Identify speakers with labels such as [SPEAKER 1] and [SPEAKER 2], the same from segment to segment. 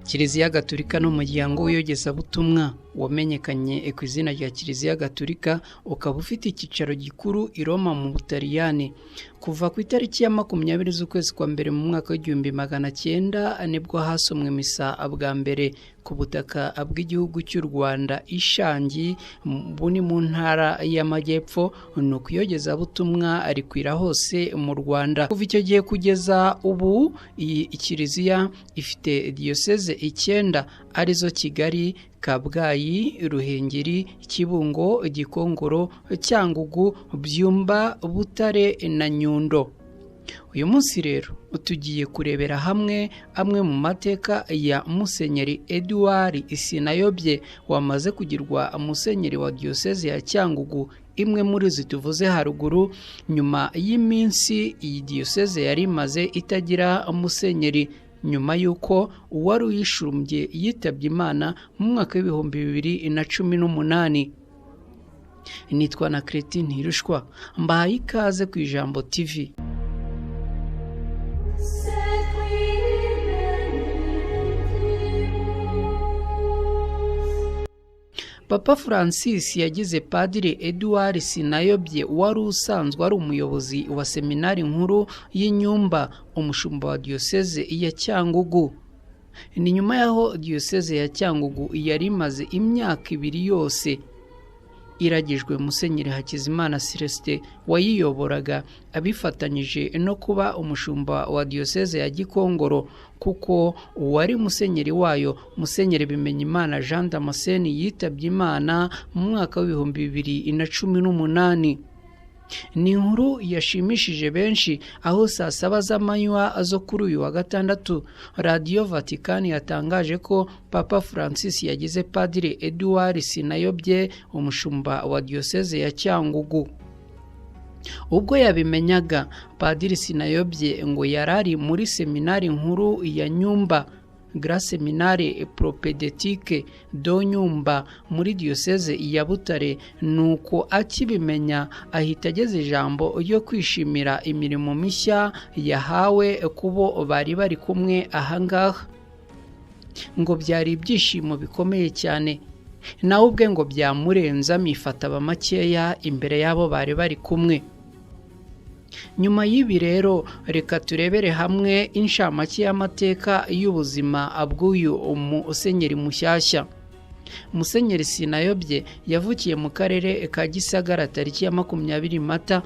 [SPEAKER 1] Kiliziya Gatolika n'umuryango w'iyogezabutumwa wamenyekanye ku izina rya Kiliziya Gatolika ukaba ufite icyicaro gikuru i Roma mu Butaliyani. Kuva ku itariki ya 20 z'ukwezi kwa mbere mu mwaka w'1900 nibwo hasomwe misa bwa mbere ku butaka bw'igihugu cy'u Rwanda Ishangi buni mu ntara y'Amajyepfo, nuko iyogezabutumwa rikwira hose mu Rwanda. Kuva icyo gihe kugeza ubu iyi Kiliziya ifite diyoseze 9 arizo Kigali, Kabgayi, Ruhengeri, Kibungo, Gikongoro, Cyangugu, Byumba, Butare na Nyundo. Uyu munsi rero tugiye kurebera hamwe amwe mu mateka ya Musenyeri Edouard Sinayobye wamaze kugirwa musenyeri wa diyoseze ya Cyangugu, imwe muri zituvuze haruguru, nyuma y'iminsi iyi diyoseze yari imaze itagira musenyeri, nyuma yuko uwari uyishumbye yitabye Imana mu mwaka w'2018. Nitwa na Cretine Hirushwa, mbahaye ikaze ku Ijambo TV. Papa Francis yagize Padiri Edouard Sinayobye wari usanzwe ari umuyobozi wa seminari nkuru y'Inyumba, umushumba wa diyoseze ya Cyangugu. Ni nyuma yaho diyoseze ya Cyangugu yari imaze imyaka 2 yose iragijwe Musenyeri Hakizimana Celestin wayiyoboraga, abifatanyije no kuba umushumba wa diyoseze ya Gikongoro, kuko uwari musenyeri wayo Musenyeri Bimenyimana Jean Damascene yitabye Imana mu mwaka w'2018. Ni inkuru yashimishije benshi, aho saa 7 z'amanywa zo kuri uyu wa gatandatu Radio Vatican yatangaje ko Papa Francis yagize Padiri Edouard Sinayobye umushumba wa diyoseze ya Cyangugu. Ubwo yabimenyaga, Padiri Sinayobye ngo yarari muri seminari nkuru ya Nyumba, Grand Seminare Propedeutique do Nyumba muri diyoseze ya Butare, nuko akibimenya ahita ageze ijambo ryo kwishimira imirimo mishya yahawe kubo bari kumwe ahangaha. Ngo byari ibyishimo bikomeye cyane, nawe ubwe ngo byamurenza mifata bamakeya imbere yabo bari kumwe. Nyuma y'ibi rero reka turebere hamwe inshamake y'amateka y'ubuzima bw'uyu musenyeri mushyashya. Musenyeri Sinayobye yavukiye mu karere ka Gisagara tariki ya 20 Mata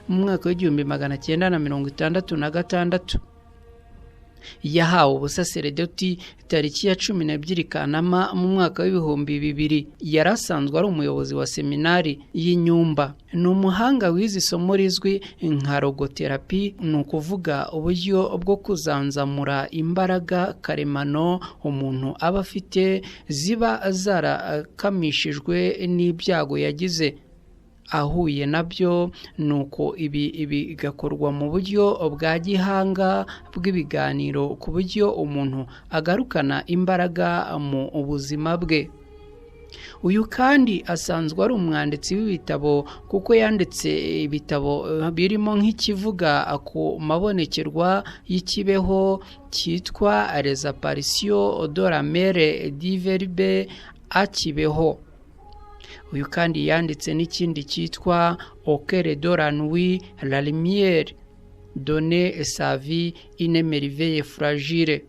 [SPEAKER 1] mu mwaka w'1966. Yahawe ubusaseredoti tariki ya 12 Kanama mu mwaka w'2000. Yarasanzwe ari umuyobozi wa seminari y'Inyumba. Ni umuhanga w'izi somo rizwi nka logoterapi, ni ukuvuga uburyo bwo kuzanzamura imbaraga karemano umuntu aba afite ziba zarakamishijwe n'ibyago yagize ahuye nabyo, nuko ibi bigakorwa mu buryo bwa gihanga bw'ibiganiro ku buryo umuntu agarukana imbaraga mu ubuzima bwe. Uyu kandi asanzwe ari umwanditsi w'ibitabo, kuko yanditse ibitabo birimo nk'ikivuga ku mabonekerwa y'ikibeho cyitwa Les Apparitions de la Mère du Verbe à Kibeho. Uyu kandi yanditse n'ikindi cyitwa Au cœur de la nuit, la lumière donne sa vie une merveille fragile.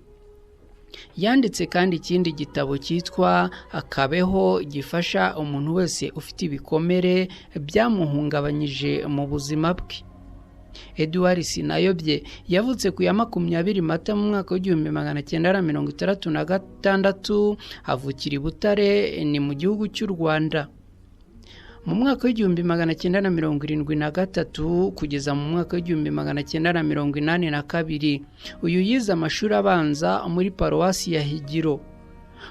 [SPEAKER 1] Yanditse kandi ikindi gitabo cyitwa Akabeho, gifasha umuntu wese ufite ibikomere byamuhungabanyije mu buzima bwe. Edouard Sinayobye yavutse ku ya 20 Mata mu mwaka w'1966, avukira i Butare, ni mu gihugu cy'u Rwanda. Mu mwaka w'1973 kugeza mu mwaka w'1982 uyu yize amashuri abanza muri paruwasi ya Higiro.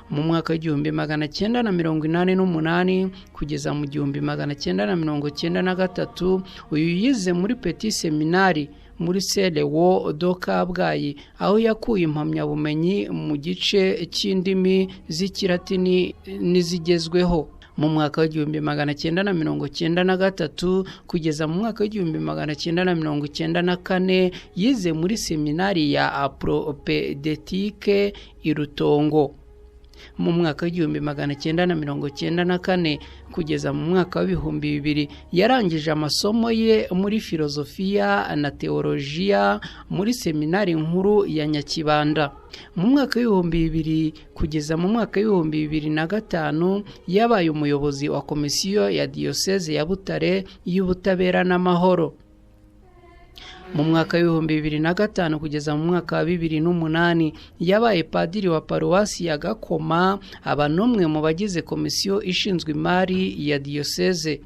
[SPEAKER 1] Mu mwaka w'1988 kugeza mu 1993 uyu yize muri Petit Seminari muri Selewo do Kabgayi, aho yakuye impamyabumenyi mu gice cy'indimi z'ikilatini n'izigezweho. mu mwaka w'1993 kugeza mu mwaka w'1994 yize muri seminari ya Propedeutique i Rutongo. Mu mwaka w'1994 kugeza mu mwaka w'2000 yarangije amasomo ye muri filozofiya na teolojiya muri seminari nkuru ya Nyakibanda. Mu mwaka w'2000 kugeza mu mwaka w'2005 yabaye umuyobozi wa komisiyo ya Diyoseze ya Butare y'ubutabera n'amahoro. Mu mwaka w'2005 kugeza mu mwaka wa 2008 yabaye padiri wa paruwasi ya Gakoma, aba n'umwe mu bagize komisiyo ishinzwe imari ya Diyoseze.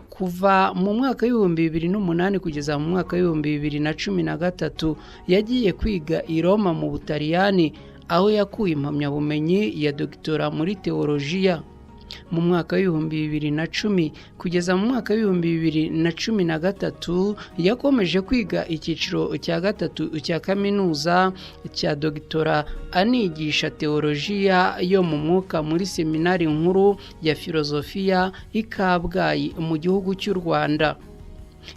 [SPEAKER 1] Kuva mu mwaka w'2008 kugeza mu mwaka w'2013 yagiye kwiga i Roma mu Butaliyani, aho yakuye impamyabumenyi ya Doctora muri teolojiya. Mu mwaka w'2010 kugeza mu mwaka w'2013 yakomeje kwiga icyiciro cya gatatu cya kaminuza cya Doctora, anigisha teolojiya yo mu mwuka muri seminari nkuru ya filozofiya i Kabgayi mu gihugu cy'u Rwanda.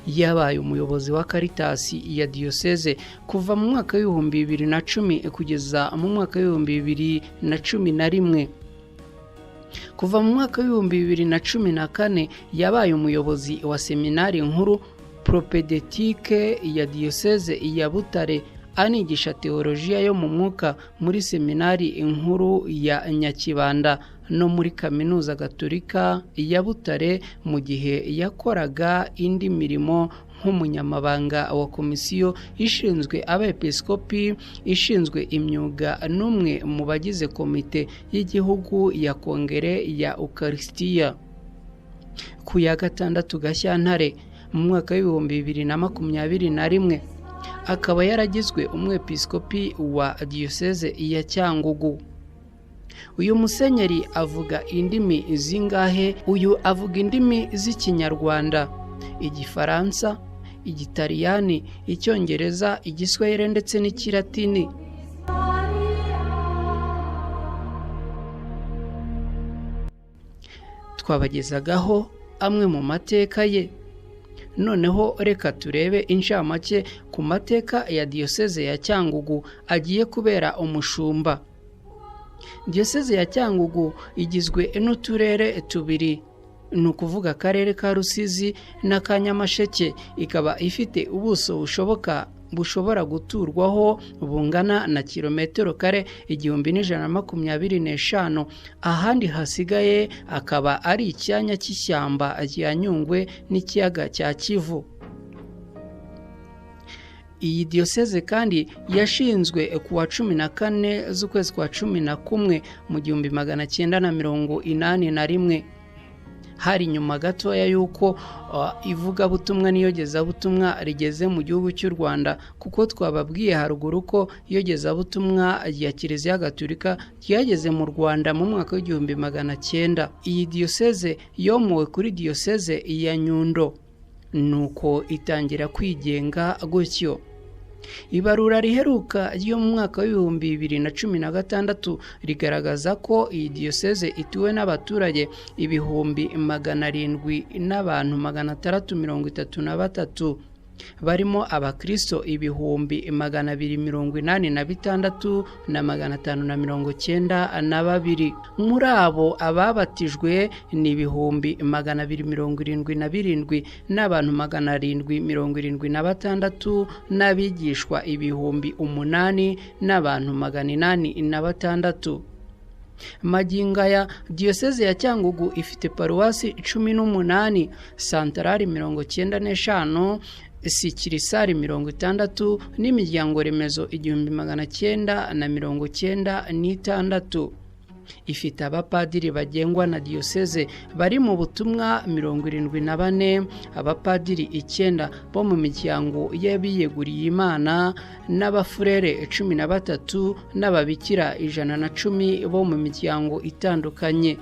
[SPEAKER 1] Yabaye umuyobozi wa Caritas ya Diyoseze kuva mu mwaka w'2010 kugeza mu mwaka w'2011. Kuva mu mwaka w'2014 yabaye umuyobozi wa seminari nkuru Propedeutique ya Diyoseze ya Butare, anigisha teolojiya yo mu mwuka muri seminari nkuru ya Nyakibanda no muri Kaminuza Gatolika ya Butare, mu gihe yakoraga indi mirimo nk'umunyamabanga wa komisiyo ishinzwe abepiskopi ishinzwe imyuga, n'umwe mu bagize komite y'igihugu ya Kongere ya Ukaristiya. Ku ya 6 Gashyantare mu mwaka w'2021 akaba yaragizwe umwepiskopi wa Diyoseze ya Cyangugu. Uyu musenyeri avuga indimi zingahe? Uyu avuga indimi z'Ikinyarwanda, Igifaransa, Igitaliyani, Icyongereza, Igiswahili ndetse n'Ikilatini. Twabagezagaho amwe mu mateka ye. Noneho reka turebe inshamake ku mateka ya Diyoseze ya Cyangugu agiye kubera umushumba. Diyoseze ya Cyangugu igizwe n'uturere tubiri, ni ukuvuga akarere ka Rusizi na ka Nyamasheke. Ikaba ifite ubuso bushobora guturwaho bungana na kilometero kare 1125. Ahandi hasigaye akaba ari icyanya cy'ishyamba rya Nyungwe n'ikiyaga cya Kivu. Iyi diyoseze kandi yashinzwe ku wa 14 z'ukwezi kwa 11 mu 1981. Hari nyuma gatoya yuko ivugabutumwa n'iyogezabutumwa rigeze mu gihugu cy'u Rwanda, kuko twababwiye haruguru ko iyogezabutumwa ya Kiliziya Gatolika ryageze mu Rwanda mu mwaka w'1900. Iyi diyoseze yomowe kuri diyoseze ya Nyundo, nuko itangira kwigenga gutyo. Ibarura riheruka ryo mu mwaka w'2016 rigaragaza ko iyi diyoseze ituwe n'abaturage 700,000 n'abantu 633, barimo abakristo 286,592 na 592. Muri abo ababatijwe ni 277 n'abantu 776, n'abigishwa 8,000 n'abantu 886. Magingo ya diyoseze ya Cyangugu ifite paruwasi 18, santarari 95, sikirisari 60 n'imiryango remezo 1996. Ifite abapadiri bagengwa na diyoseze bari mu butumwa 74, abapadiri 9 bo mu miryango y'abiyeguriye Imana, n'abafurere 13 n'ababikira 110 bo mu miryango itandukanye.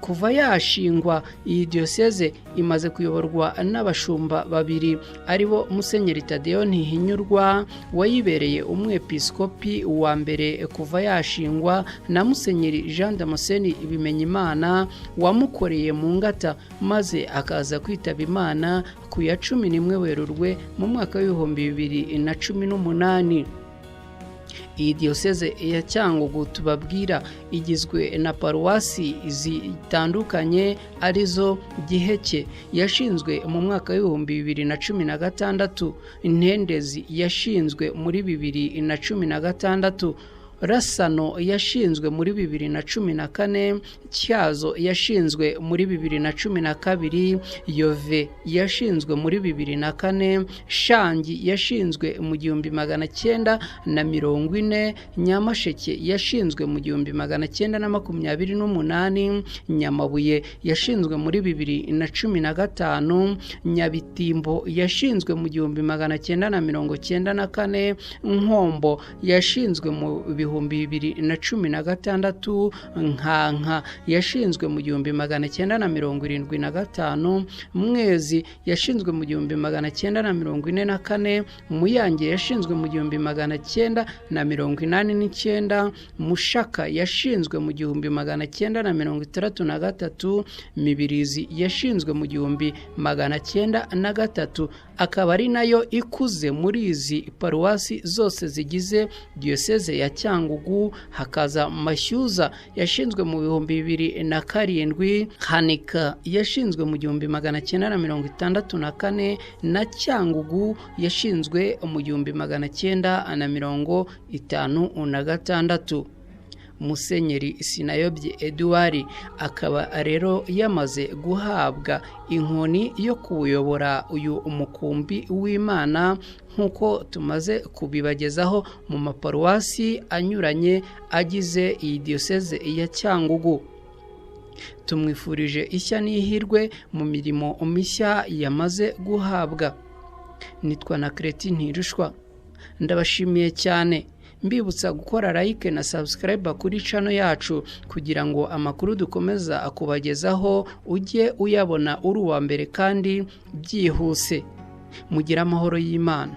[SPEAKER 1] Kuva yashingwa iyi diyoseze imaze kuyoborwa n'abashumba babiri aribo Musenyeri Tadeyo Ntihinyurwa wayibereye umwepiskopi wa mbere kuva yashingwa na Musenyeri Jean Damascene Bimenyimana wamukoreye mu ngata maze akaza kwitaba Imana ku ya 11 Werurwe mu mwaka w'ibihumbi 2018. Iyi diyoseze ya Cyangugu tubabwira igizwe na paruwasi zitandukanye arizo Giheke yashinzwe mu mwaka w'ibihumbi 2016, Intendezi yashinzwe muri 2016, Rasano yashinzwe muri 2014, Cyazo yashinzwe muri 2012, Yove yashinzwe muri 2004, Shangi yashinzwe mu 1940, Nyamasheke yashinzwe mu 1928, Nyamabuye yashinzwe muri 2015, Nyabitimbo yashinzwe mu 1994, Nkombo yashinzwe mu 2016, Nkanka yashinzwe mu 1975, Mwezi yashinzwe mu 1944, Muyange yashinzwe mu 1989, Mushaka yashinzwe mu 1963, Mibirizi yashinzwe mu 1903, akaba ari nayo ikuze muri izi paruwasi zose zigize diyoseze ya Cyangugu. Hakaza Mashyuza yashinzwe mu 2007, Hanika yashinzwe mu 1964 na Cyangugu yashinzwe mu 1956. Musenyeri Sinayobye Edouard akaba rero yamaze guhabwa inkoni yo kuyobora uyu umukumbi w'Imana nkuko tumaze kubibagezaho mu maparuwasi anyuranye agize iyi diyoseze ya Cyangugu. Tumwifurije ishya n'ihirwe mu mirimo mishya yamaze guhabwa. Nitwa na Kreti Ntirushwa, ndabashimiye cyane. Mbibutsa gukora like na subscribe kuri channel yacu kugira ngo amakuru dukomeza akubagezaho ujye uyabona uri uwa mbere kandi byihuse. Mugira amahoro y'Imana.